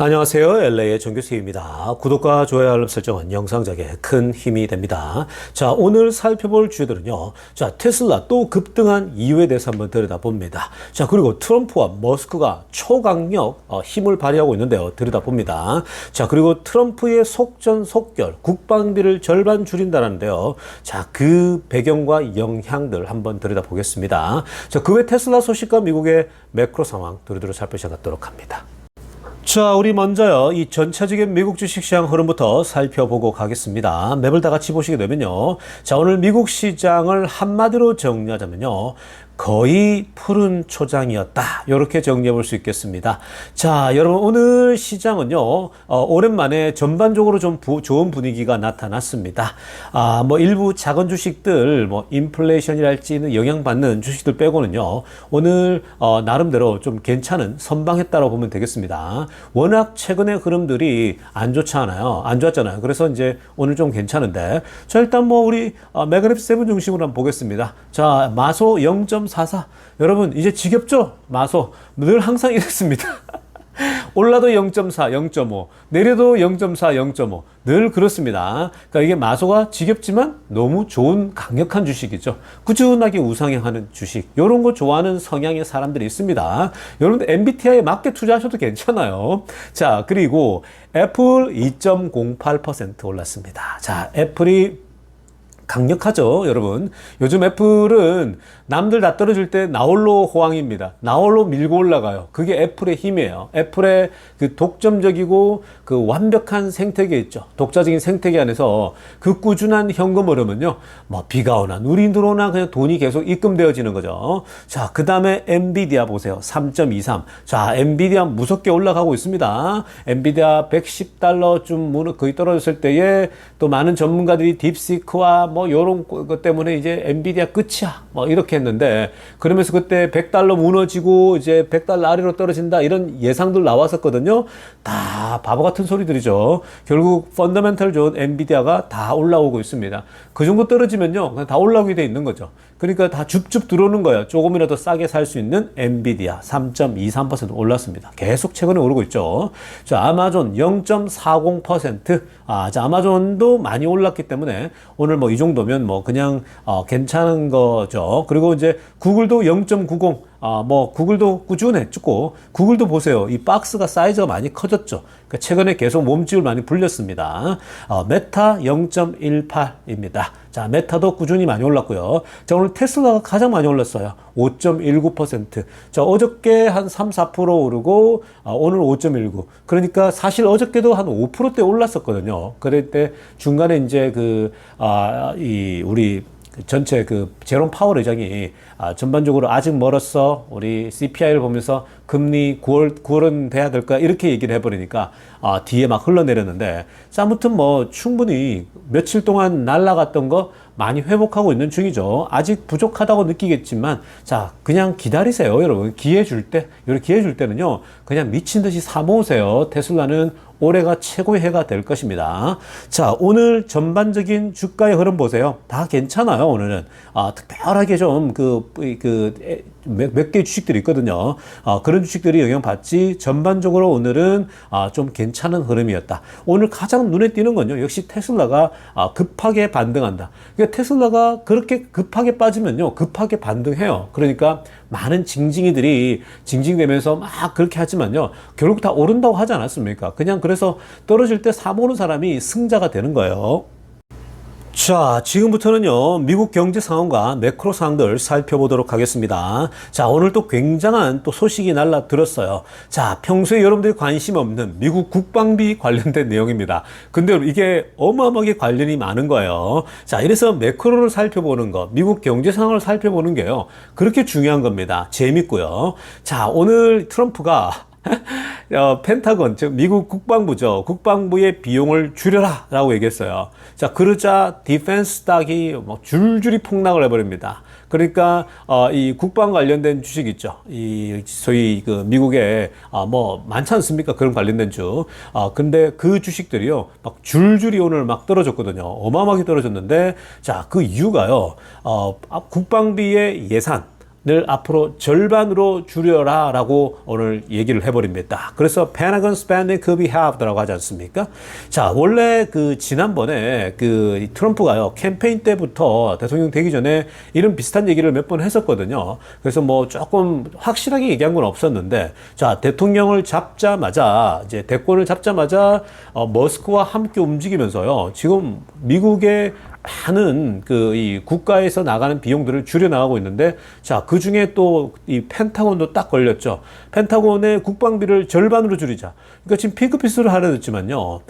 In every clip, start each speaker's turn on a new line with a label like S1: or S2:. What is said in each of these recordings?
S1: 안녕하세요. LA의 정교수입니다. 구독과 좋아요 알람 설정은 영상 제작에 큰 힘이 됩니다. 자, 오늘 살펴볼 주제들은요. 자, 테슬라 또 급등한 이유에 대해서 한번 들여다봅니다. 자, 그리고 트럼프와 머스크가 초강력 힘을 발휘하고 있는데요. 들여다봅니다. 자, 그리고 트럼프의 속전속결 국방비를 절반 줄인다는데요. 자, 그 배경과 영향들 한번 들여다보겠습니다. 자, 그 외 테슬라 소식과 미국의 매크로 상황 두루두루 살펴보도록 합니다. 자, 우리 먼저요, 이 전체적인 미국 주식시장 흐름부터 살펴보고 가겠습니다. 맵을 다 같이 보시게 되면요. 자, 오늘 미국 시장을 한마디로 정리하자면요. 거의 푸른 초장이었다. 이렇게 정리해 볼 수 있겠습니다. 자, 여러분, 오늘 시장은요, 오랜만에 전반적으로 좀 좋은 분위기가 나타났습니다. 일부 작은 주식들, 인플레이션이랄지는 영향받는 주식들 빼고는요, 오늘, 나름대로 좀 괜찮은 선방했다고 보면 되겠습니다. 워낙 최근의 흐름들이 안 좋잖아요. 안 좋았잖아요. 그래서 이제 오늘 좀 괜찮은데. 자, 일단 우리, 매그냅 7 중심으로 한번 보겠습니다. 자, 마소 0.44. 여러분, 이제 지겹죠? 마소. 늘 항상 이랬습니다. 올라도 0.4, 0.5, 내려도 0.4, 0.5. 늘 그렇습니다. 그러니까 이게 마소가 지겹지만 너무 좋은 강력한 주식이죠. 꾸준하게 우상향하는 주식. 이런 거 좋아하는 성향의 사람들이 있습니다. 여러분들 MBTI에 맞게 투자하셔도 괜찮아요. 자, 그리고 애플 2.08% 올랐습니다. 자, 애플이 강력하죠, 여러분. 요즘 애플은 남들 다 떨어질 때 나홀로 호황입니다. 나홀로 밀고 올라가요. 그게 애플의 힘이에요. 애플의 그 독점적이고 그 완벽한 생태계 있죠. 독자적인 생태계 안에서 그 꾸준한 현금 흐름은요, 비가 오나 눈이 들어오나 그냥 돈이 계속 입금되어지는 거죠. 자, 그 다음에 엔비디아 보세요. 3.23. 자, 엔비디아 무섭게 올라가고 있습니다. 엔비디아 $110쯤 거의 떨어졌을 때에 또 많은 전문가들이 딥시크와 요런 것 때문에 이제 엔비디아 끝이야. 이렇게 했는데, 그러면서 그때 $100 무너지고 이제 $100 아래로 떨어진다. 이런 예상들 나왔었거든요. 다 바보 같은 소리들이죠. 결국 펀더멘털 좋은 엔비디아가 다 올라오고 있습니다. 그 정도 떨어지면요, 그냥 다 올라오게 돼 있는 거죠. 그러니까 다 줍줍 들어오는 거예요. 조금이라도 싸게 살 수 있는 엔비디아 3.23% 올랐습니다. 계속 최근에 오르고 있죠. 자, 아마존 0.40%. 자, 아마존도 많이 올랐기 때문에 오늘 이 정도면 그냥 괜찮은 거죠. 그리고 이제 구글도 0.90. 구글도 꾸준했고, 구글도 보세요. 이 박스가 사이즈가 많이 커졌죠. 그러니까 최근에 계속 몸집을 많이 불렸습니다. 메타 0.18입니다. 자, 메타도 꾸준히 많이 올랐고요. 자, 오늘 테슬라가 가장 많이 올랐어요. 5.19%. 자, 어저께 한 3, 4% 오르고, 오늘 5.19. 그러니까 사실 어저께도 한 5%대 올랐었거든요. 그럴 때 중간에 이제 우리 전체 제롬 파월 의장이 전반적으로 아직 멀었어. 우리 CPI를 보면서 금리 9월은 돼야 될까? 이렇게 얘기를 해버리니까 뒤에 막 흘러내렸는데, 자, 아무튼 충분히 며칠 동안 날아갔던 거 많이 회복하고 있는 중이죠. 아직 부족하다고 느끼겠지만, 자, 그냥 기다리세요, 여러분. 기회 줄 때는요, 그냥 미친 듯이 사모으세요. 테슬라는 올해가 최고의 해가 될 것입니다. 자, 오늘 전반적인 주가의 흐름 보세요. 다 괜찮아요, 오늘은. 특별하게 좀 몇 개의 주식들이 있거든요. 그런 주식들이 영향받지, 전반적으로 오늘은 좀 괜찮은 흐름이었다. 오늘 가장 눈에 띄는 건요, 역시 테슬라가 급하게 반등한다. 그러니까 테슬라가 그렇게 급하게 빠지면요, 급하게 반등해요. 그러니까 많은 징징이들이 징징대면서 막 그렇게 하지만요, 결국 다 오른다고 하지 않았습니까? 그래서 떨어질 때 사모는 사람이 승자가 되는 거예요. 자, 지금부터는요, 미국 경제 상황과 매크로 상황들 살펴보도록 하겠습니다. 자, 오늘 또 굉장한 또 소식이 날라들었어요. 자, 평소에 여러분들이 관심 없는 미국 국방비 관련된 내용입니다. 근데 이게 어마어마하게 관련이 많은 거예요. 자, 이래서 매크로를 살펴보는 거, 미국 경제 상황을 살펴보는 게요, 그렇게 중요한 겁니다. 재밌고요. 자, 오늘 트럼프가 펜타곤, 즉 미국 국방부죠. 국방부의 비용을 줄여라 라고 얘기했어요. 자, 그러자 디펜스 스탁이 줄줄이 폭락을 해버립니다. 그러니까 이 국방 관련된 주식 있죠. 이 소위 미국에 많지 않습니까? 그런 관련된 주. 근데 그 주식들이요, 막 줄줄이 오늘 막 떨어졌거든요. 어마어마하게 떨어졌는데, 자, 그 이유가요, 국방비의 예산, 늘 앞으로 절반으로 줄여라 라고 오늘 얘기를 해버립니다. 그래서 Pentagon spending could be halved라고 하지 않습니까? 자, 원래 그 지난번에 그 트럼프가요, 캠페인 때부터 대통령 되기 전에 이런 비슷한 얘기를 몇 번 했었거든요. 그래서 뭐 조금 확실하게 얘기한 건 없었는데, 자, 대통령을 잡자마자, 이제 대권을 잡자마자 머스크와 함께 움직이면서요, 지금 미국의 많은 이 국가에서 나가는 비용들을 줄여 나가고 있는데, 자, 그 중에 또 이 펜타곤도 딱 걸렸죠. 펜타곤의 국방비를 절반으로 줄이자. 그러니까 지금 핑크피스를 하려 했지만요.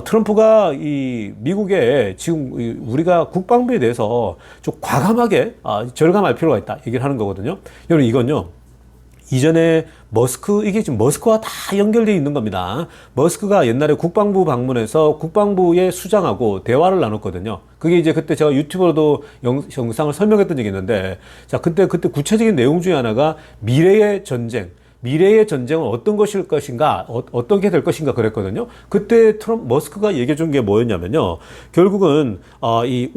S1: 트럼프가 이 미국에 지금 우리가 국방비에 대해서 좀 과감하게 절감할 필요가 있다 얘기를 하는 거거든요. 여러분, 이건요, 이전에 이게 지금 머스크와 다 연결되어 있는 겁니다. 머스크가 옛날에 국방부 방문해서 국방부의 수장하고 대화를 나눴거든요. 그게 이제 그때 제가 유튜브로도 영상을 설명했던 적이 있는데, 자, 그때 구체적인 내용 중에 하나가 미래의 전쟁은 어떤 것일 것인가, 어떻게 될 것인가 그랬거든요. 그때 머스크가 얘기해 준 게 뭐였냐면요. 결국은, 이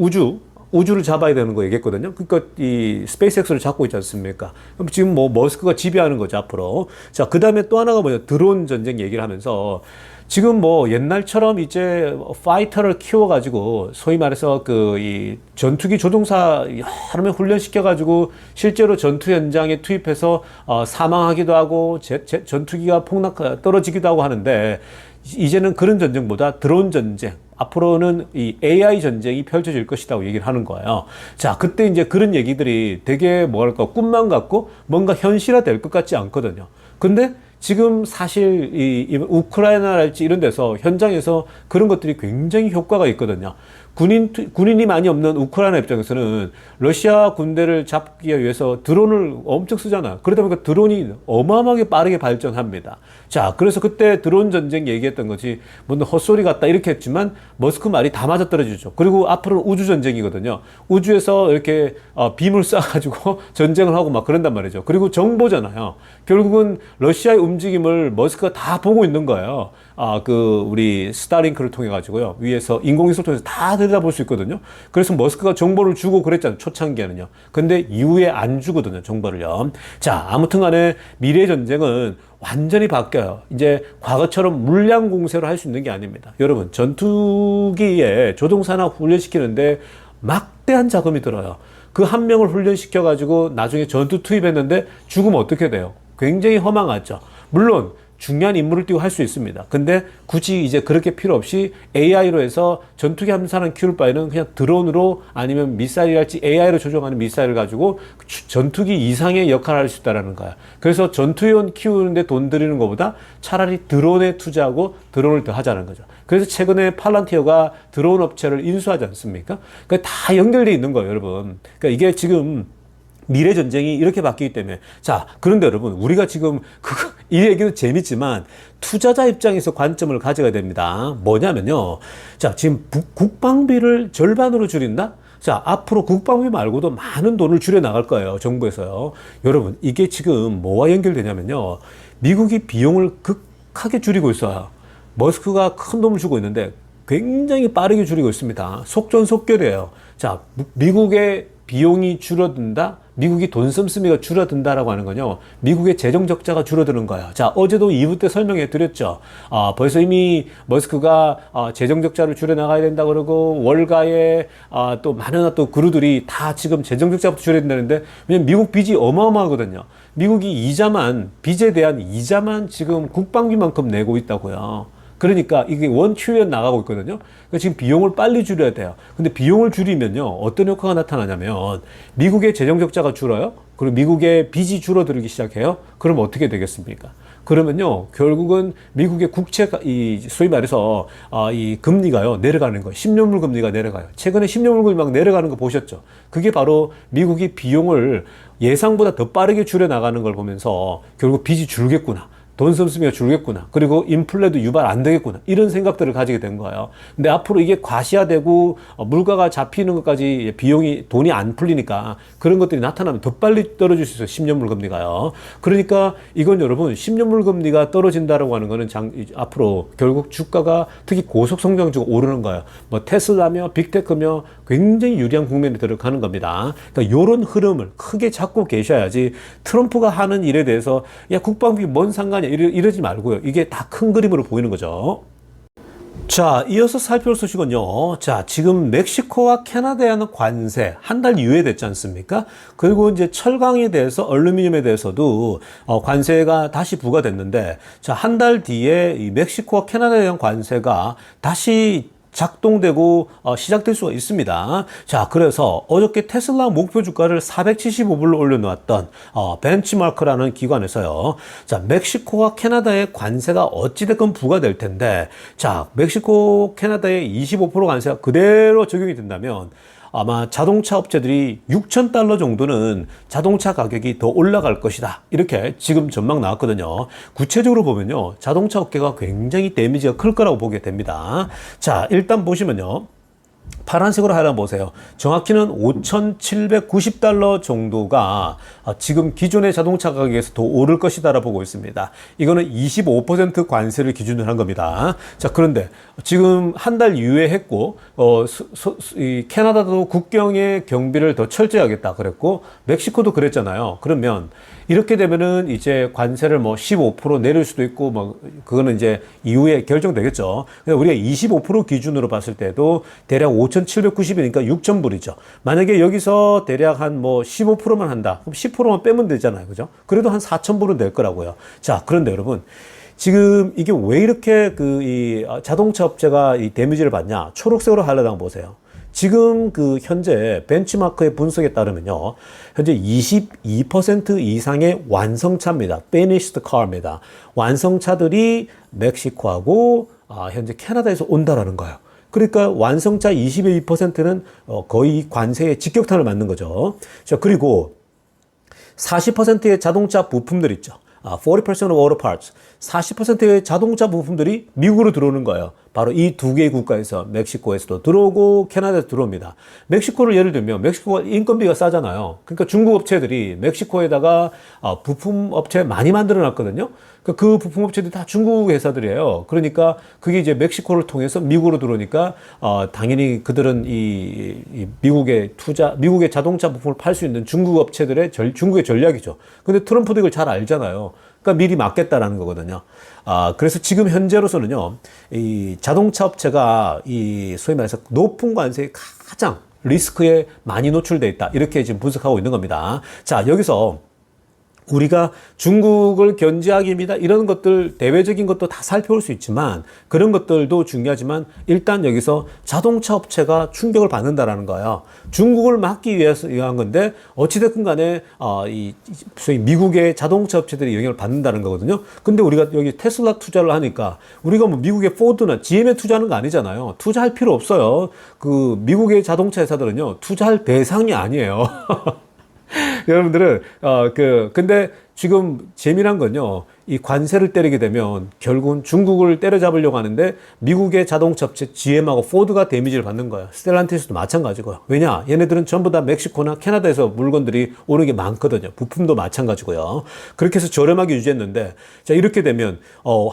S1: 우주를 잡아야 되는 거 얘기했거든요. 그러니까 이 스페이스X를 잡고 있지 않습니까? 그럼 지금 뭐 머스크가 지배하는 거죠, 앞으로. 자, 그 다음에 또 하나가 뭐냐, 드론 전쟁 얘기를 하면서 지금 뭐 옛날처럼 이제 파이터를 키워가지고 소위 말해서 이 전투기 조종사 여러 명 훈련시켜가지고 실제로 전투 현장에 투입해서 사망하기도 하고 전투기가 떨어지기도 하고 하는데, 이제는 그런 전쟁보다 드론 전쟁, 앞으로는 이 AI 전쟁이 펼쳐질 것이라고 얘기를 하는 거예요. 자, 그때 이제 그런 얘기들이 되게 뭐랄까 꿈만 같고 뭔가 현실화 될 것 같지 않거든요. 근데 지금 사실 이 우크라이나랄지 이런 데서 현장에서 그런 것들이 굉장히 효과가 있거든요. 군인이 많이 없는 우크라이나 입장에서는 러시아 군대를 잡기 위해서 드론을 엄청 쓰잖아요. 그러다 보니까 드론이 어마어마하게 빠르게 발전합니다. 자, 그래서 그때 드론 전쟁 얘기했던 거지, 뭔 헛소리 같다 이렇게 했지만 머스크 말이 다 맞아떨어지죠. 그리고 앞으로는 우주 전쟁이거든요. 우주에서 이렇게 빔을 쏴가지고 전쟁을 하고 막 그런단 말이죠. 그리고 정보잖아요. 결국은 러시아의 움직임을 머스크가 다 보고 있는 거예요. 우리 스타링크를 통해 가지고요, 위에서 인공위성을 통해서 다 들여다볼 수 있거든요. 그래서 머스크가 정보를 주고 그랬잖아요, 초창기에는요. 근데 이후에 안 주거든요, 정보를요. 자, 아무튼 간에 미래 전쟁은 완전히 바뀌어요. 이제 과거처럼 물량 공세로 할 수 있는 게 아닙니다. 여러분, 전투기에 조종사나 훈련시키는데 막대한 자금이 들어요. 그 한 명을 훈련시켜 가지고 나중에 전투 투입했는데 죽으면 어떻게 돼요? 굉장히 허망하죠. 물론 중요한 임무를 띄고 할 수 있습니다. 근데 굳이 이제 그렇게 필요 없이 AI로 해서 전투기 한 사람 키울 바에는 그냥 드론으로, 아니면 미사일이랄지 AI로 조종하는 미사일을 가지고 전투기 이상의 역할을 할 수 있다는 거야. 그래서 전투기원 키우는데 돈 들이는 것보다 차라리 드론에 투자하고 드론을 더 하자는 거죠. 그래서 최근에 팔란티어가 드론 업체를 인수하지 않습니까? 그러니까 다 연결되어 있는 거예요, 여러분. 그러니까 이게 지금 미래 전쟁이 이렇게 바뀌기 때문에. 자, 그런데 여러분, 우리가 지금 이 얘기도 재밌지만 투자자 입장에서 관점을 가져야 됩니다. 뭐냐면요, 자, 지금 국방비를 절반으로 줄인다? 자, 앞으로 국방비 말고도 많은 돈을 줄여 나갈 거예요, 정부에서요. 여러분, 이게 지금 뭐와 연결되냐면요, 미국이 비용을 극하게 줄이고 있어요. 머스크가 큰 돈을 주고 있는데 굉장히 빠르게 줄이고 있습니다. 속전속결이에요. 자, 미국의 비용이 줄어든다? 미국이 돈 씀씀이가 줄어든다라고 하는 건요, 미국의 재정 적자가 줄어드는 거예요. 자, 어제도 2부 때 설명해 드렸죠. 벌써 이미 머스크가 재정 적자를 줄여나가야 된다 그러고, 월가에 또 많은 또 그루들이 다 지금 재정 적자부터 줄여야 된다는데, 왜냐면 미국 빚이 어마어마하거든요. 미국이 빚에 대한 이자만 지금 국방비만큼 내고 있다고요. 그러니까 이게 1 트릴리언 나가고 있거든요. 그러니까 지금 비용을 빨리 줄여야 돼요. 근데 비용을 줄이면요, 어떤 효과가 나타나냐면 미국의 재정 적자가 줄어요. 그리고 미국의 빚이 줄어들기 시작해요. 그럼 어떻게 되겠습니까? 그러면요, 결국은 미국의 소위 말해서 이 금리가요 내려가는 거예요. 10년물 금리가 내려가요. 최근에 10년물 금리 막 내려가는 거 보셨죠? 그게 바로 미국이 비용을 예상보다 더 빠르게 줄여 나가는 걸 보면서 결국 빚이 줄겠구나, 돈 씀씀이가 줄겠구나. 그리고 인플레도 유발 안 되겠구나. 이런 생각들을 가지게 된 거예요. 근데 앞으로 이게 과시화되고 물가가 잡히는 것까지 비용이 돈이 안 풀리니까 그런 것들이 나타나면 더 빨리 떨어질 수 있어요. 10년 물금리가요. 그러니까 이건 여러분 10년 물금리가 떨어진다라고 하는 거는 앞으로 결국 주가가 특히 고속 성장주가 오르는 거예요. 뭐 테슬라며 빅테크며 굉장히 유리한 국면에 들어가는 겁니다. 그러니까 이런 흐름을 크게 잡고 계셔야지 트럼프가 하는 일에 대해서 야 국방비 뭔 상관이야 이러지 말고요. 이게 다 큰 그림으로 보이는 거죠. 자, 이어서 살펴볼 소식은요. 자, 지금 멕시코와 캐나다에 하는 관세 한 달 유예됐지 않습니까? 그리고 이제 철강에 대해서 얼루미늄에 대해서도 관세가 다시 부과됐는데, 자, 한 달 뒤에 이 멕시코와 캐나다에 대한 관세가 다시 작동되고 시작될 수가 있습니다. 자, 그래서 어저께 테슬라 목표 주가를 475불로 올려놓았던 벤치마크라는 기관에서요. 자, 멕시코와 캐나다의 관세가 어찌됐건 부과될 텐데, 자, 멕시코 캐나다의 25% 관세가 그대로 적용이 된다면 아마 자동차 업체들이 6,000달러 정도는 자동차 가격이 더 올라갈 것이다. 이렇게 지금 전망 나왔거든요. 구체적으로 보면요. 자동차 업계가 굉장히 데미지가 클 거라고 보게 됩니다. 자, 일단 보시면요. 파란색으로 하나 보세요. 정확히는 5,790달러 정도가 지금 기존의 자동차 가격에서 더 오를 것이다라고 보고 있습니다. 이거는 25% 관세를 기준으로 한 겁니다. 자, 그런데 지금 한 달 유예했고, 이 캐나다도 국경의 경비를 더 철저히 하겠다 그랬고, 멕시코도 그랬잖아요. 그러면 이렇게 되면은 이제 관세를 뭐 15% 내릴 수도 있고, 뭐, 그거는 이제 이후에 결정되겠죠. 근데 우리가 25% 기준으로 봤을 때도 대략 5,790이니까 6,000불이죠. 만약에 여기서 대략 한 뭐 15%만 한다. 그럼 10%만 빼면 되잖아요. 그죠? 그래도 한 4,000불은 될 거라고요. 자, 그런데 여러분. 지금 이게 왜 이렇게 이 자동차 업체가 이 데미지를 받냐? 초록색으로 하려다가 보세요. 지금 현재 벤치마크의 분석에 따르면요. 현재 22% 이상의 완성차입니다. finished car입니다. 완성차들이 멕시코하고 현재 캐나다에서 온다라는 거예요. 그러니까 완성차 22%는 거의 관세에 직격탄을 맞는 거죠. 자, 그리고 40%의 자동차 부품들 있죠. 40% of auto parts. 40%의 자동차 부품들이 미국으로 들어오는 거예요. 바로 이 두 개의 국가에서 멕시코에서도 들어오고 캐나다에서 들어옵니다. 멕시코를 예를 들면 멕시코가 인건비가 싸잖아요. 그러니까 중국 업체들이 멕시코에다가 부품 업체 많이 만들어 놨거든요. 그 부품 업체들이 다 중국 회사들이에요. 그러니까 그게 이제 멕시코를 통해서 미국으로 들어오니까 당연히 그들은 이 미국의 자동차 부품을 팔 수 있는 중국 업체들의 중국의 전략이죠. 근데 트럼프도 이걸 잘 알잖아요. 그러니까 미리 막겠다라는 거거든요. 그래서 지금 현재로서는요, 이 자동차 업체가 소위 말해서 높은 관세에 가장 리스크에 많이 노출돼 있다. 이렇게 지금 분석하고 있는 겁니다. 자, 여기서 우리가 중국을 견제하기입니다. 이런 것들, 대외적인 것도 다 살펴볼 수 있지만, 그런 것들도 중요하지만, 일단 여기서 자동차 업체가 충격을 받는다라는 거예요. 중국을 막기 위해서 한 건데, 어찌됐든 간에, 소위 미국의 자동차 업체들이 영향을 받는다는 거거든요. 근데 우리가 여기 테슬라 투자를 하니까, 우리가 뭐 미국의 포드나 GM에 투자하는 거 아니잖아요. 투자할 필요 없어요. 미국의 자동차 회사들은요, 투자할 대상이 아니에요. 여러분들은 근데 지금 재미난 건요, 이 관세를 때리게 되면 결국은 중국을 때려잡으려고 하는데 미국의 자동차 업체 GM하고 포드가 데미지를 받는 거예요. 스텔란티스도 마찬가지고요. 왜냐? 얘네들은 전부 다 멕시코나 캐나다에서 물건들이 오는 게 많거든요. 부품도 마찬가지고요. 그렇게 해서 저렴하게 유지했는데, 자, 이렇게 되면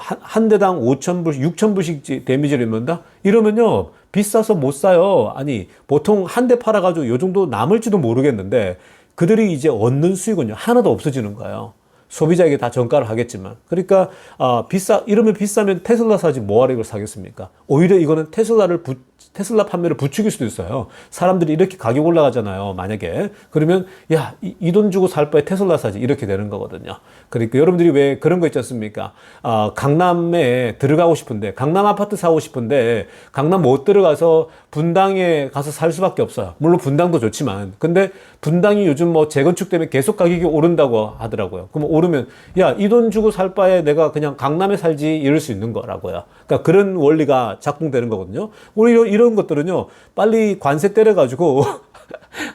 S1: 한 대당 5,000불, 6,000불씩 데미지를 입는다? 이러면요, 비싸서 못 사요. 아니, 보통 한 대 팔아가지고 요 정도 남을지도 모르겠는데, 그들이 이제 얻는 수익은요, 하나도 없어지는 거예요. 소비자에게 다 전가를 하겠지만. 그러니까, 이러면 비싸면 테슬라 사지 뭐하러 이걸 사겠습니까? 오히려 이거는 테슬라 판매를 부추길 수도 있어요. 사람들이 이렇게 가격 올라가잖아요. 만약에. 그러면, 야, 이 돈 주고 살 바에 테슬라 사지. 이렇게 되는 거거든요. 그러니까 여러분들이 왜 그런 거 있지 않습니까? 강남에 들어가고 싶은데, 강남 아파트 사고 싶은데, 강남 못 들어가서 분당에 가서 살 수밖에 없어요. 물론 분당도 좋지만. 근데 분당이 요즘 뭐 재건축 때문에 계속 가격이 오른다고 하더라고요. 그럼 오르면, 야, 이 돈 주고 살 바에 내가 그냥 강남에 살지 이럴 수 있는 거라고요. 그러니까 그런 원리가 작동되는 거거든요. 오히려 이런 것들은요, 빨리 관세 때려가지고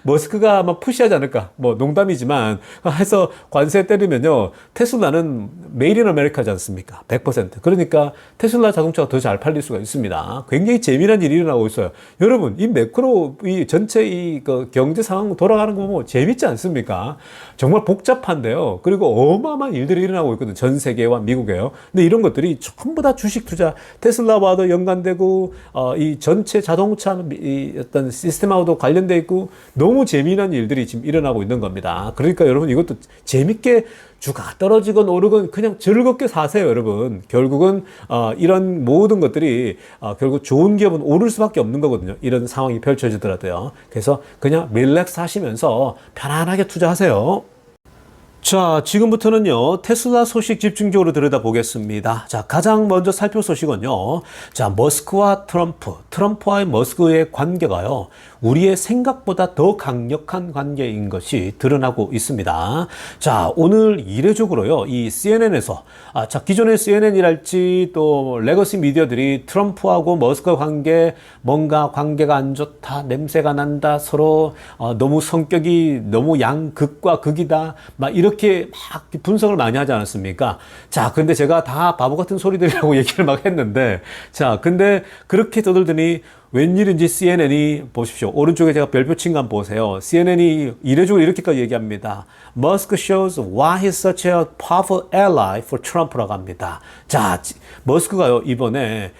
S1: 머스크가 아마 푸시하지 않을까. 뭐 농담이지만 해서 관세 때리면요. 테슬라는 메이드 인 아메리카지 않습니까? 100%. 그러니까 테슬라 자동차가 더 잘 팔릴 수가 있습니다. 굉장히 재미난 일이 일어나고 있어요. 여러분, 이 매크로 이 전체 그 경제 상황 돌아가는 거 보면 재밌지 않습니까? 정말 복잡한데요. 그리고 어마어마한 일들이 일어나고 있거든요. 전 세계와 미국에요. 근데 이런 것들이 전부 다 주식 투자, 테슬라와도 연관되고 이 전체 자동차 이 어떤 시스템하고도 관련돼 있고 너무 재미난 일들이 지금 일어나고 있는 겁니다. 그러니까 여러분 이것도 재밌게 주가 떨어지건 오르건 그냥 즐겁게 사세요, 여러분. 결국은 이런 모든 것들이 결국 좋은 기업은 오를 수밖에 없는 거거든요. 이런 상황이 펼쳐지더라도요. 그래서 그냥 릴렉스 하시면서 편안하게 투자하세요. 자, 지금부터는요, 테슬라 소식 집중적으로 들여다보겠습니다. 자, 가장 먼저 살펴볼 소식은요, 자, 머스크와 트럼프와의 머스크의 관계가요, 우리의 생각보다 더 강력한 관계인 것이 드러나고 있습니다. 자, 오늘 이례적으로요, 이 CNN에서, 자, 기존의 CNN이랄지 또 레거시 미디어들이 트럼프하고 머스크 관계, 뭔가 관계가 안 좋다, 냄새가 난다, 서로 너무 성격이 너무 양극과 극이다, 막 이렇게 막 분석을 많이 하지 않았습니까? 자, 근데 제가 다 바보 같은 소리들이라고 얘기를 막 했는데, 자, 근데 그렇게 떠들더니 웬일인지 CNN이 보십시오. 오른쪽에 제가 별표 친 거 한번 보세요. CNN이 이례적으로 이렇게까지 얘기합니다. Musk shows why he's such a powerful ally for Trump라고 합니다. 자, 머스크가요, 이번에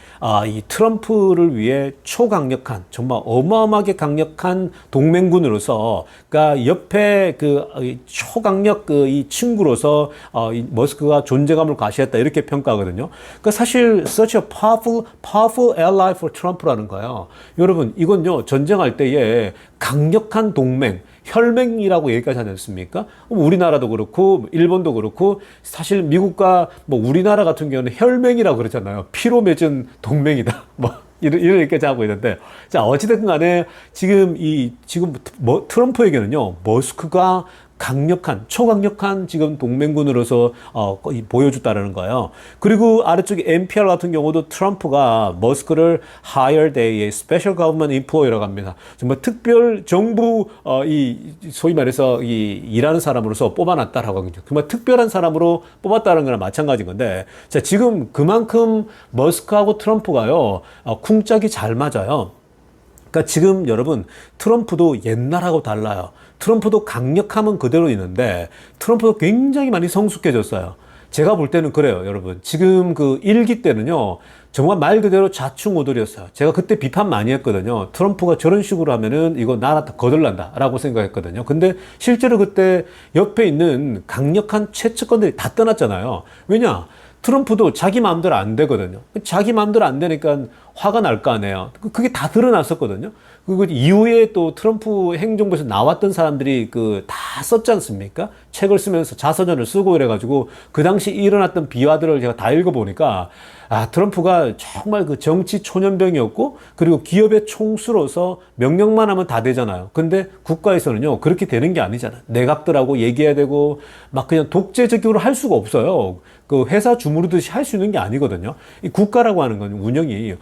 S1: 이 트럼프를 위해 초강력한, 정말 어마어마하게 강력한 동맹군으로서, 그러니까 옆에 초강력 이 친구로서 이 머스크가 존재감을 과시했다, 이렇게 평가하거든요. 그러니까 사실 such a powerful ally for Trump라는 거예요. 여러분, 이건요, 전쟁할 때에 강력한 동맹, 혈맹이라고 얘기까지 하지 않습니까? 우리나라도 그렇고, 일본도 그렇고, 사실 미국과 뭐 우리나라 같은 경우는 혈맹이라고 그러잖아요. 피로 맺은 동맹이다. 이렇게까지 하고 있는데. 자, 어찌됐든 간에 지금 트럼프에게는요, 머스크가 초강력한 지금 동맹군으로서 보여줬다는 거예요. 그리고 아래쪽에 NPR 같은 경우도 트럼프가 머스크를 hired a special government employee라고 합니다. 정말 특별 정부 소위 말해서 일하는 사람으로서 뽑아놨다라고 하거든요. 정말 특별한 사람으로 뽑았다는 거랑 마찬가지인 건데, 자, 지금 그만큼 머스크하고 트럼프가요, 쿵짝이 잘 맞아요. 그러니까 지금 여러분, 트럼프도 옛날하고 달라요. 트럼프도 강력함은 그대로 있는데 트럼프도 굉장히 많이 성숙해졌어요. 제가 볼 때는 그래요, 여러분. 지금 그 1기 때는요, 정말 말 그대로 좌충우돌이었어요. 제가 그때 비판 많이 했거든요. 트럼프가 저런 식으로 하면은 이거 나라 다 거들난다 라고 생각했거든요. 근데 실제로 그때 옆에 있는 강력한 최측근들이 다 떠났잖아요. 왜냐? 트럼프도 자기 마음대로 안 되거든요. 자기 마음대로 안 되니까 화가 날 거 아니에요. 그게 다 드러났었거든요. 그리고 이후에 또 트럼프 행정부에서 나왔던 사람들이 다 썼지 않습니까? 책을 쓰면서 자서전을 쓰고 이래가지고 그 당시 일어났던 비화들을 제가 다 읽어보니까 트럼프가 정말 그 정치 초년병이었고, 그리고 기업의 총수로서 명령만 하면 다 되잖아요. 근데 국가에서는요, 그렇게 되는 게 아니잖아요. 내각들하고 얘기해야 되고, 막 그냥 독재적으로 할 수가 없어요. 그 회사 주무르듯이 할 수 있는 게 아니거든요. 이 국가라고 하는 건 운영이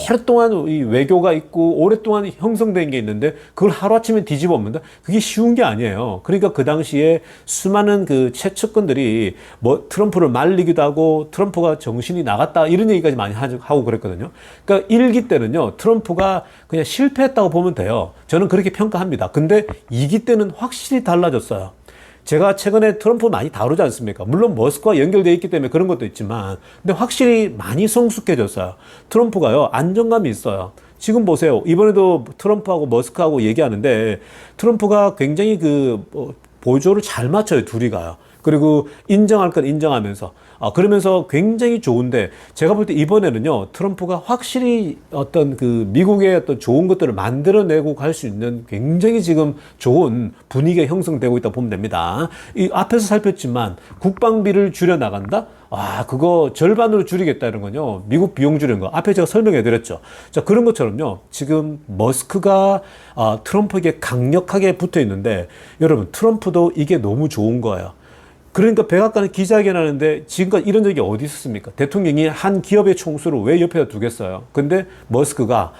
S1: 오랫동안 이 외교가 있고, 오랫동안 형성된 게 있는데, 그걸 하루아침에 뒤집어 엎는다? 그게 쉬운 게 아니에요. 그러니까 그 당시에 수많은 그 최측근들이 트럼프를 말리기도 하고, 트럼프가 정신이 나갔다, 이런 얘기까지 많이 하고 그랬거든요. 그러니까 1기 때는요, 트럼프가 그냥 실패했다고 보면 돼요. 저는 그렇게 평가합니다. 근데 2기 때는 확실히 달라졌어요. 제가 최근에 트럼프 많이 다루지 않습니까? 물론 머스크와 연결되어 있기 때문에 그런 것도 있지만, 근데 확실히 많이 성숙해졌어요. 트럼프가요, 안정감이 있어요. 지금 보세요. 이번에도 트럼프하고 머스크하고 얘기하는데, 트럼프가 굉장히 보조를 잘 맞춰요, 둘이가요. 그리고 인정할 건 인정하면서, 그러면서 굉장히 좋은데, 제가 볼 때 이번에는요, 트럼프가 확실히 어떤 미국의 어떤 좋은 것들을 만들어내고 갈 수 있는 굉장히 지금 좋은 분위기가 형성되고 있다고 보면 됩니다. 이 앞에서 살폈지만, 국방비를 줄여나간다? 그거 절반으로 줄이겠다 이런 건요, 미국 비용 줄이는 거 앞에 제가 설명해 드렸죠. 자, 그런 것처럼요, 지금 머스크가 트럼프에게 강력하게 붙어 있는데, 여러분, 트럼프도 이게 너무 좋은 거예요. 그러니까 백악관은 기자회견 하는데 지금까지 이런 적이 어디 있었습니까? 대통령이 한 기업의 총수를 왜 옆에다 두겠어요? 근데 머스크가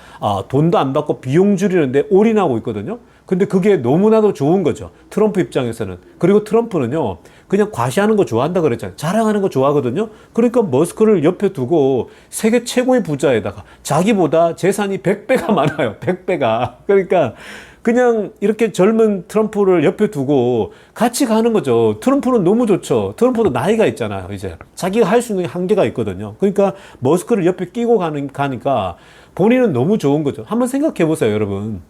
S1: 돈도 안 받고 비용 줄이는데 올인하고 있거든요. 근데 그게 너무나도 좋은 거죠. 트럼프 입장에서는. 그리고 트럼프는요, 그냥 과시하는 거 좋아한다 그랬잖아요. 자랑하는 거 좋아하거든요. 그러니까 머스크를 옆에 두고 세계 최고의 부자에다가 자기보다 재산이 100배가 많아요. 100배가. 그러니까 그냥 이렇게 젊은 트럼프를 옆에 두고 같이 가는 거죠. 트럼프는 너무 좋죠. 트럼프도 나이가 있잖아요, 이제. 자기가 할 수 있는 한계가 있거든요. 그러니까 머스크를 옆에 끼고 가니까 본인은 너무 좋은 거죠. 한번 생각해 보세요, 여러분.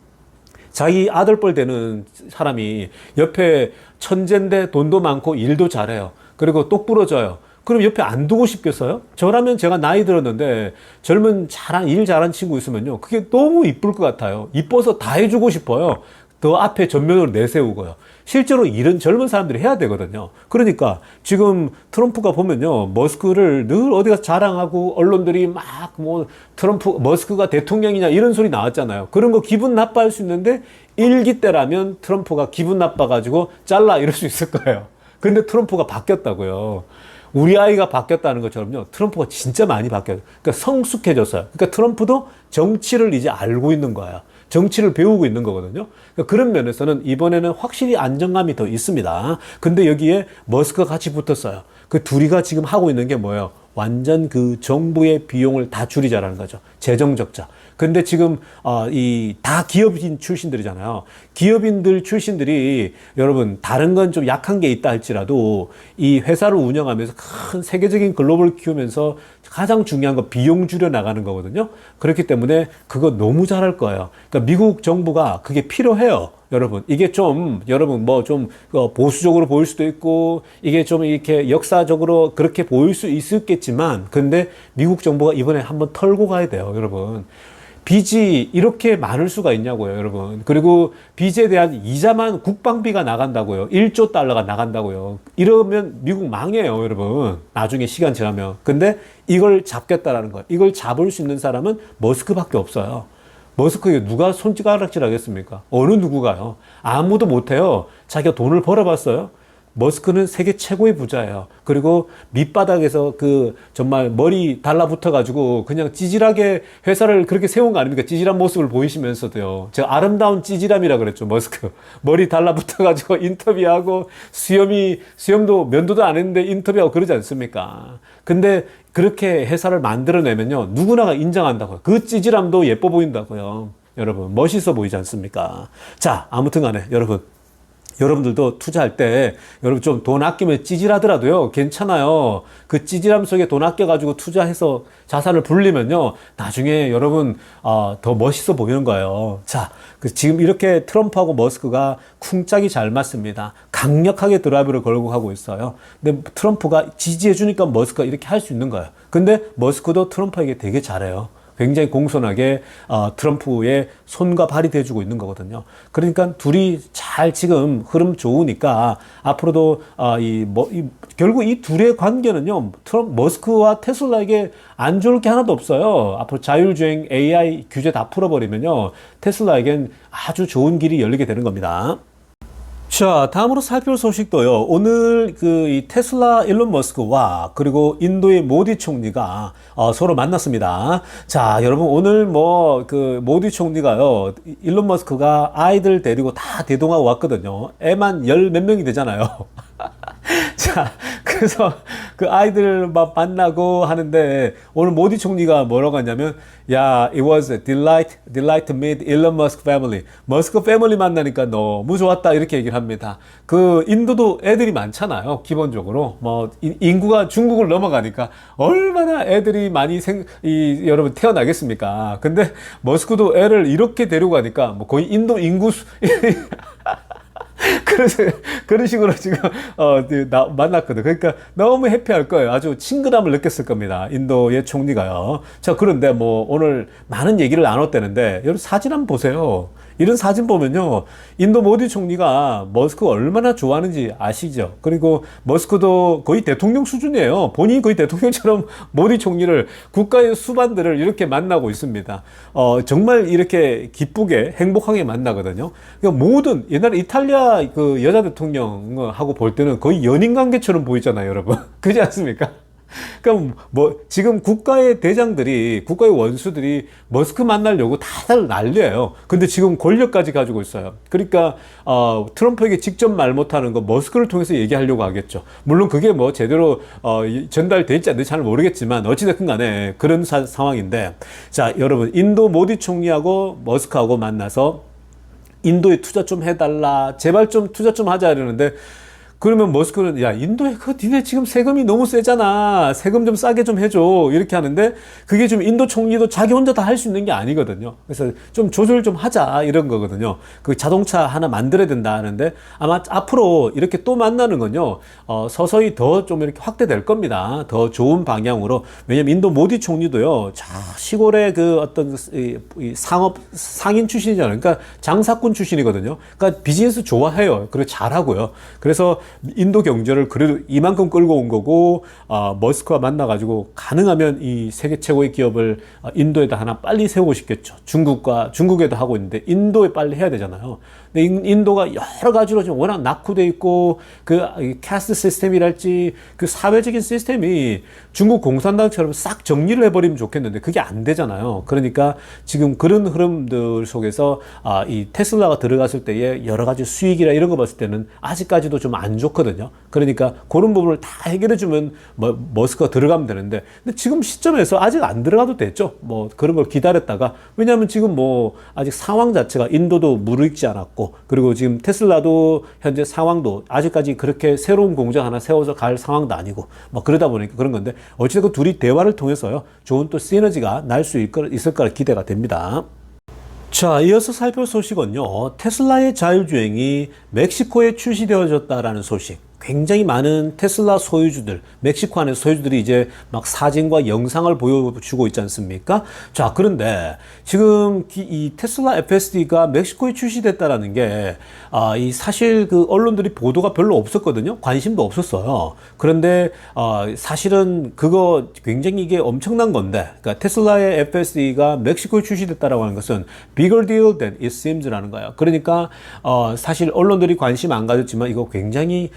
S1: 자기 아들뻘 되는 사람이 옆에 천재인데 돈도 많고 일도 잘해요. 그리고 똑부러져요. 그럼 옆에 안 두고 싶겠어요? 저라면 제가 나이 들었는데 젊은 일 잘한 친구 있으면요. 그게 너무 이쁠 것 같아요. 이뻐서 다 해주고 싶어요. 더 앞에 전면으로 내세우고요. 실제로 일은 젊은 사람들이 해야 되거든요. 그러니까 지금 트럼프가 보면요. 머스크를 늘 어디 가서 자랑하고 언론들이 막 뭐 머스크가 대통령이냐 이런 소리 나왔잖아요. 그런 거 기분 나빠할 수 있는데 일기 때라면 트럼프가 기분 나빠가지고 잘라 이럴 수 있을 거예요. 근데 트럼프가 바뀌었다고요. 우리 아이가 바뀌었다는 것처럼요. 트럼프가 진짜 많이 바뀌었어요. 그러니까 성숙해졌어요. 그러니까 트럼프도 정치를 이제 알고 있는 거예요. 정치를 배우고 있는 거거든요. 그러니까 그런 면에서는 이번에는 확실히 안정감이 더 있습니다. 근데 여기에 머스크가 같이 붙었어요. 그 둘이가 지금 하고 있는 게 뭐예요? 완전 그 정부의 비용을 다 줄이자라는 거죠. 재정 적자. 근데 지금 다 기업인 출신들이잖아요. 기업인들 출신들이 여러분 다른 건 좀 약한 게 있다 할지라도 이 회사를 운영하면서 큰 세계적인 글로벌 키우면서 가장 중요한 건 비용 줄여 나가는 거거든요. 그렇기 때문에 그거 너무 잘할 거예요. 그러니까 미국 정부가 그게 필요해요. 여러분, 이게 좀, 여러분, 뭐 좀 보수적으로 보일 수도 있고, 이게 좀 이렇게 역사적으로 그렇게 보일 수 있었겠지만, 근데 미국 정부가 이번에 한번 털고 가야 돼요, 여러분. 빚이 이렇게 많을 수가 있냐고요, 여러분. 그리고 빚에 대한 이자만 국방비가 나간다고요. 1조 달러가 나간다고요. 이러면 미국 망해요, 여러분. 나중에 시간 지나면. 근데 이걸 잡겠다라는 거예요. 이걸 잡을 수 있는 사람은 머스크밖에 없어요. 머스크에 누가 손가락질 하겠습니까? 어느 누구가요? 아무도 못해요. 자기가 돈을 벌어봤어요. 머스크는 세계 최고의 부자예요. 그리고 밑바닥에서 정말 머리 달라붙어가지고 그냥 찌질하게 회사를 그렇게 세운 거 아닙니까? 찌질한 모습을 보이시면서도요. 제가 아름다운 찌질함이라 그랬죠, 머스크. 머리 달라붙어가지고 인터뷰하고 수염도 면도도 안 했는데 인터뷰하고 그러지 않습니까? 근데 그렇게 회사를 만들어내면요. 누구나가 인정한다고요. 그 찌질함도 예뻐 보인다고요. 여러분, 멋있어 보이지 않습니까? 자, 아무튼 간에 여러분들도 투자할 때 여러분 좀 돈 아끼면 찌질하더라도요 괜찮아요. 그 찌질함 속에 돈 아껴가지고 투자해서 자산을 불리면요 나중에 여러분 더 멋있어 보이는 거예요. 자, 지금 이렇게 트럼프하고 머스크가 쿵짝이 잘 맞습니다. 강력하게 드라이브를 걸고 하고 있어요. 근데 트럼프가 지지해 주니까 머스크가 이렇게 할 수 있는 거예요. 근데 머스크도 트럼프에게 되게 잘해요. 굉장히 공손하게 트럼프의 손과 발이 돼주고 있는 거거든요. 그러니까 둘이 잘 지금 흐름 좋으니까 앞으로도 결국 이 둘의 관계는요. 머스크와 테슬라에게 안 좋을 게 하나도 없어요. 앞으로 자율주행 AI 규제 다 풀어버리면요. 테슬라에겐 아주 좋은 길이 열리게 되는 겁니다. 자, 다음으로 살펴볼 소식도요. 오늘 이 테슬라 일론 머스크와 그리고 인도의 모디 총리가 서로 만났습니다. 자, 여러분 오늘 모디 총리가요. 일론 머스크가 아이들 데리고 다 대동하고 왔거든요. 애만 열 몇 명이 되잖아요. 자, 그래서 그 아이들 막 만나고 하는데 오늘 모디 총리가 뭐라고 하냐면 야, it was a delight to meet Elon Musk family. 머스크 패밀리 만나니까 너무 좋았다 이렇게 얘기를 합니다. 그 인도도 애들이 많잖아요. 기본적으로 인구가 중국을 넘어가니까 얼마나 애들이 많이 여러분 태어나겠습니까? 근데 머스크도 애를 이렇게 데리고 가니까 거의 인도 인구 그래서 그런 식으로 지금 만났거든. 그러니까 너무 해피할 거예요. 아주 친근함을 느꼈을 겁니다. 인도의 총리가요. 자, 그런데 오늘 많은 얘기를 나눴다는데 여러분 사진 한번 보세요. 이런 사진 보면요. 인도 모디 총리가 머스크가 얼마나 좋아하는지 아시죠? 그리고 머스크도 거의 대통령 수준이에요. 본인이 거의 대통령처럼 모디 총리를 국가의 수반들을 이렇게 만나고 있습니다. 정말 이렇게 기쁘게 행복하게 만나거든요. 그러니까 모든 옛날에 이탈리아 그 여자 대통령하고 볼 때는 거의 연인 관계처럼 보이잖아요, 여러분. 그렇지 않습니까? 그럼 뭐 지금 국가의 대장들이 국가의 원수들이 머스크 만나려고 다들 난리예요. 근데 지금 권력까지 가지고 있어요. 그러니까 트럼프에게 직접 말 못하는 거 머스크를 통해서 얘기하려고 하겠죠. 물론 그게 뭐 제대로 전달될지 안 될지 잘 모르겠지만 어찌됐든 간에 그런 상황인데, 자 여러분, 인도 모디 총리하고 머스크하고 만나서 인도에 투자 좀 해달라, 제발 좀 투자 좀 하자 이러는데, 그러면 머스크는 야 인도에 니네 지금 세금이 너무 세잖아, 세금 좀 싸게 좀 해줘, 이렇게 하는데, 그게 좀 인도 총리도 자기 혼자 다 할 수 있는 게 아니거든요. 그래서 좀 조절 좀 하자 이런 거거든요. 그 자동차 하나 만들어야 된다 하는데, 아마 앞으로 이렇게 또 만나는 건요, 서서히 더 좀 이렇게 확대될 겁니다. 더 좋은 방향으로. 왜냐면 인도 모디 총리도요, 시골의 그 어떤 이 상업 상인 출신이잖아요. 그러니까 장사꾼 출신이거든요. 그러니까 비즈니스 좋아해요. 그리고 잘하고요. 그래서 인도 경제를 그래도 이만큼 끌고 온 거고, 머스크와 만나가지고 가능하면 이 세계 최고의 기업을 인도에다 하나 빨리 세우고 싶겠죠. 중국에도 하고 있는데 인도에 빨리 해야 되잖아요. 근데 인도가 여러 가지로 지금 워낙 낙후돼 있고, 그 캐스트 시스템이랄지 그 사회적인 시스템이 중국 공산당처럼 싹 정리를 해버리면 좋겠는데 그게 안 되잖아요. 그러니까 지금 그런 흐름들 속에서 이 테슬라가 들어갔을 때의 여러 가지 수익이나 이런 거 봤을 때는 아직까지도 좀 안 좋거든요. 그러니까 그런 부분을 다 해결해주면 머스크가 들어가면 되는데, 근데 지금 시점에서 아직 안 들어가도 됐죠. 뭐 그런 걸 기다렸다가, 왜냐하면 지금 뭐 아직 상황 자체가 인도도 무르익지 않았고, 그리고 지금 테슬라도 현재 상황도 아직까지 그렇게 새로운 공장 하나 세워서 갈 상황도 아니고, 뭐 그러다 보니까 그런 건데, 어찌됐건 둘이 대화를 통해서요, 좋은 또 시너지가 날 수 있을 거라 기대가 됩니다. 자, 이어서 살펴볼 소식은요, 테슬라의 자율주행이 멕시코에 출시되어졌다라는 소식. 굉장히 많은 테슬라 소유주들, 멕시코 안에 소유주들이 이제 막 사진과 영상을 보여주고 있지 않습니까? 자, 그런데 지금 이 테슬라 FSD가 멕시코에 출시됐다라는 게, 이 사실 그 언론들이 보도가 별로 없었거든요. 관심도 없었어요. 그런데, 사실은 그거 굉장히 이게 엄청난 건데, 그러니까 테슬라의 FSD가 멕시코에 출시됐다라고 하는 것은 bigger deal than it seems라는 거예요. 그러니까, 사실 언론들이 관심 안 가졌지만 이거 굉장히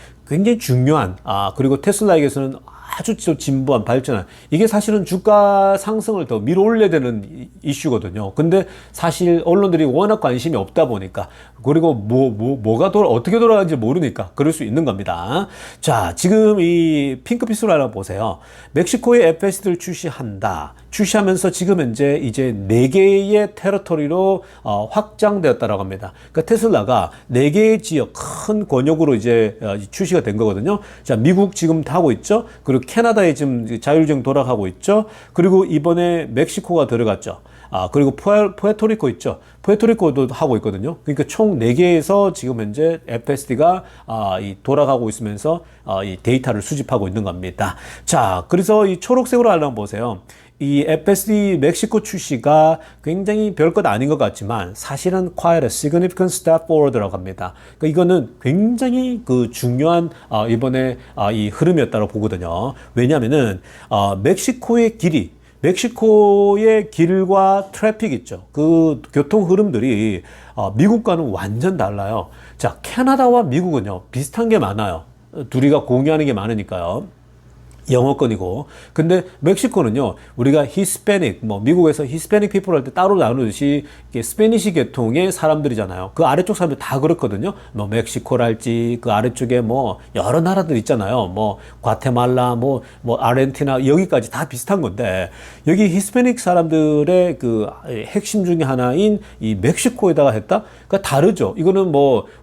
S1: 중요한, 그리고 테슬라에게서는 아주 진보한 발전한, 이게 사실은 주가 상승을 더 밀어올려야 되는 이슈거든요. 근데 사실 언론들이 워낙 관심이 없다 보니까, 그리고 뭐가 어떻게 돌아가는지 모르니까 그럴 수 있는 겁니다. 자, 지금 이 핑크빛으로 하나 보세요. 멕시코에 FSD를 출시하면서 지금 현재 이제 4개의 테러토리로 확장되었다라고 합니다. 그러니까 테슬라가 4개의 지역, 큰 권역으로 이제 출시가 된 거거든요. 자, 미국 지금 하고 있죠. 그리고 캐나다에 지금 자율주행 돌아가고 있죠. 그리고 이번에 멕시코가 들어갔죠. 그리고 푸에르토리코 있죠. 푸에르토리코도 하고 있거든요. 그러니까 총 4개에서 지금 현재 FSD가 돌아가고 있으면서 이 데이터를 수집하고 있는 겁니다. 자, 그래서 이 초록색으로 한번 보세요. 이 FSD 멕시코 출시가 굉장히 별것 아닌 것 같지만 사실은 quite a significant step forward라고 합니다. 그러니까 이거는 굉장히 그 중요한 이번에 이 흐름이었다고 보거든요. 왜냐하면은 멕시코의 길과 트래픽 있죠. 그 교통 흐름들이 미국과는 완전 달라요. 자, 캐나다와 미국은요 비슷한 게 많아요. 둘이가 공유하는 게 많으니까요. 영어권이고. 근데 멕시코는요, 우리가 히스패닉, 미국에서 히스패닉 피플 할 때 따로 나누듯이 스페니시 계통의 사람들이잖아요. 그 아래쪽 사람들 다 그렇거든요. 멕시코랄지 그 아래쪽에 여러 나라들 있잖아요. 과테말라, 아르헨티나, 여기까지 다 비슷한 건데, 여기 히스패닉 사람들의 그 핵심 중에 하나인 이 멕시코에다가 했다? 그러니까 다르죠. 이거는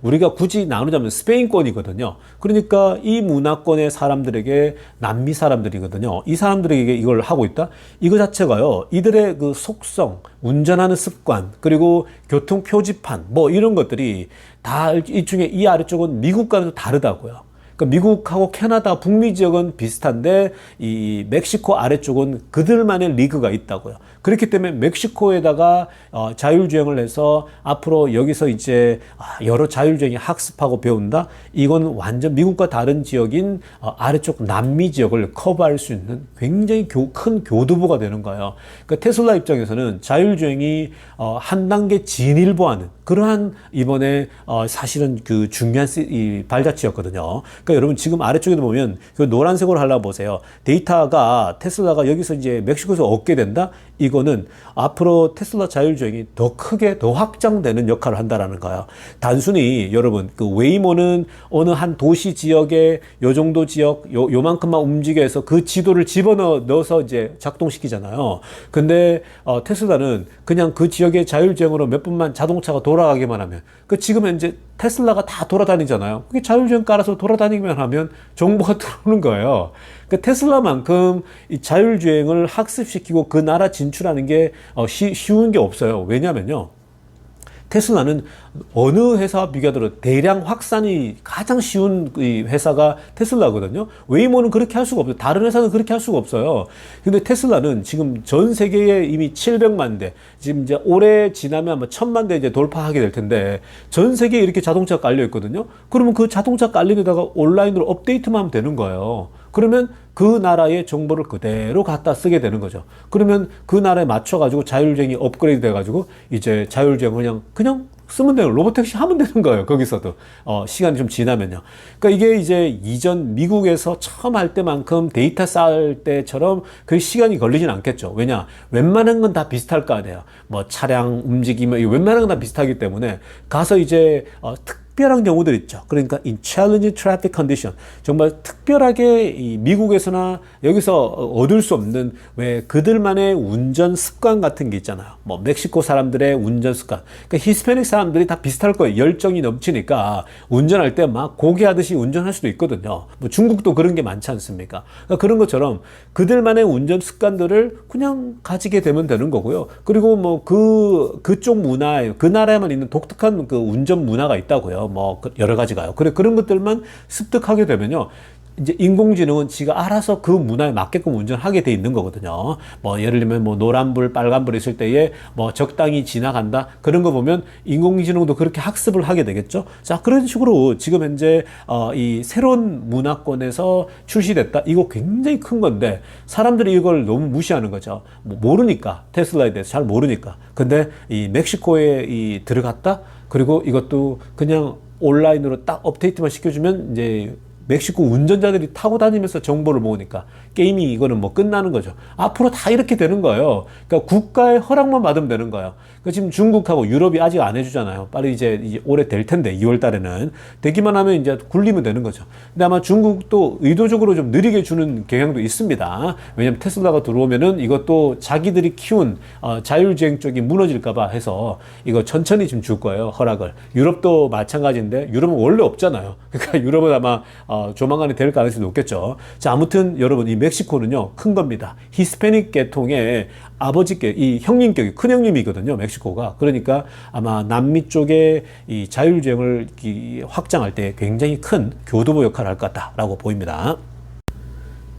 S1: 우리가 굳이 나누자면 스페인권이거든요. 그러니까 이 문화권의 사람들에게 남미 사람들이거든요. 이 사람들에게 이걸 하고 있다? 이거 자체가요, 이들의 그 속성, 운전하는 습관, 그리고 교통 표지판, 이런 것들이 다 일종의 이 아래쪽은 미국과는 다르다고요. 그러니까 미국하고 캐나다 북미 지역은 비슷한데 이 멕시코 아래쪽은 그들만의 리그가 있다고요. 그렇기 때문에 멕시코에다가 자율주행을 해서 앞으로 여기서 이제 여러 자율주행이 학습하고 배운다? 이건 완전 미국과 다른 지역인 아래쪽 남미 지역을 커버할 수 있는 굉장히 큰 교두보가 되는 거예요. 그러니까 테슬라 입장에서는 자율주행이 한 단계 진일보하는 그러한 이번에 사실은 그 중요한 이 발자취였거든요. 그러니까 여러분 지금 아래쪽에도 보면 그 노란색으로 하려고 보세요. 데이터가 테슬라가 여기서 이제 멕시코에서 얻게 된다? 이거는 앞으로 테슬라 자율주행이 더 크게 더 확장되는 역할을 한다라는 거예요. 단순히 여러분 그 웨이모는 어느 한 도시 지역에 요 정도 지역 요만큼만 움직여서 그 지도를 집어넣어서 이제 작동시키잖아요. 근데 테슬라는 그냥 그 지역의 자율주행으로 몇 분만 자동차가 돌아가기만 하면 그 지금 현재 테슬라가 다 돌아다니잖아요. 그게 자율주행 깔아서 돌아다니기만 하면 정보가 들어오는 거예요. 그 테슬라만큼 이 자율주행을 학습시키고 그 나라 진출하는 게 쉬운 게 없어요. 왜냐면요. 테슬라는 어느 회사와 비교하더라도 대량 확산이 가장 쉬운 이 회사가 테슬라거든요. 웨이모는 그렇게 할 수가 없어요. 다른 회사는 그렇게 할 수가 없어요. 근데 테슬라는 지금 전 세계에 이미 700만 대, 지금 이제 올해 지나면 아마 1000만 대 이제 돌파하게 될 텐데, 전 세계에 이렇게 자동차가 깔려 있거든요. 그러면 그 자동차 깔린 데다가 온라인으로 업데이트만 하면 되는 거예요. 그러면 그 나라의 정보를 그대로 갖다 쓰게 되는 거죠. 그러면 그 나라에 맞춰가지고 자율주행이 업그레이드 돼가지고 이제 자율주행 그냥 쓰면 되는 로보택시 하면 되는 거예요. 거기서도 시간이 좀 지나면요. 그러니까 이게 이제 이전 미국에서 처음 할 때만큼 데이터 쌓을 때처럼 그 시간이 걸리진 않겠죠. 왜냐, 웬만한 건 다 비슷할 거 아니에요. 뭐 차량 움직임, 웬만한 건 다 비슷하기 때문에 가서 이제 특별한 경우들 있죠. 그러니까 in challenging traffic condition, 정말 특별하게 이 미국에서나 여기서 얻을 수 없는 왜 그들만의 운전 습관 같은 게 있잖아요. 뭐 멕시코 사람들의 운전 습관, 그러니까 히스패닉 사람들이 다 비슷할 거예요. 열정이 넘치니까 운전할 때 막 고개하듯이 운전할 수도 있거든요. 뭐 중국도 그런 게 많지 않습니까? 그러니까 그런 것처럼 그들만의 운전 습관들을 그냥 가지게 되면 되는 거고요. 그리고 뭐 그쪽 문화에, 그 나라에만 있는 독특한 그 운전 문화가 있다고요. 뭐 여러 가지가요. 그런 것들만 습득하게 되면요, 이제 인공지능은 지가 알아서 그 문화에 맞게끔 운전하게 돼 있는 거거든요. 뭐 예를 들면 뭐 노란불, 빨간불 있을 때에 뭐 적당히 지나간다, 그런 거 보면 인공지능도 그렇게 학습을 하게 되겠죠. 자, 그런 식으로 지금 현재 이 새로운 문화권에서 출시됐다. 이거 굉장히 큰 건데 사람들이 이걸 너무 무시하는 거죠. 뭐 모르니까, 테슬라에 대해서 잘 모르니까. 근데 이 멕시코에 들어갔다. 그리고 이것도 그냥 온라인으로 딱 업데이트만 시켜주면 이제 멕시코 운전자들이 타고 다니면서 정보를 모으니까 게임이 이거는 뭐 끝나는 거죠. 앞으로 다 이렇게 되는 거예요. 그러니까 국가의 허락만 받으면 되는 거예요. 그러니까 지금 중국하고 유럽이 아직 안 해주잖아요. 빨리 이제 올해 될 텐데 2월 달에는 되기만 하면 이제 굴리면 되는 거죠. 근데 아마 중국도 의도적으로 좀 느리게 주는 경향도 있습니다. 왜냐면 테슬라가 들어오면은 이것도 자기들이 키운 자율주행 쪽이 무너질까봐 해서 이거 천천히 좀 줄 거예요, 허락을. 유럽도 마찬가지인데 유럽은 원래 없잖아요. 그러니까 유럽은 아마 조만간에 될 가능성이 높겠죠. 자, 아무튼 여러분 이 멕시코는요 큰 겁니다. 히스패닉 계통의 아버지께, 이 형님격이 큰 형님이거든요, 멕시코가. 그러니까 아마 남미 쪽에 이 자율주행을 확장할 때 굉장히 큰 교두보 역할을 할 것 같다라고 보입니다.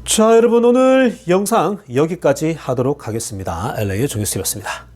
S1: 자, 여러분 오늘 영상 여기까지 하도록 하겠습니다. LA의 정유스티브였습니다.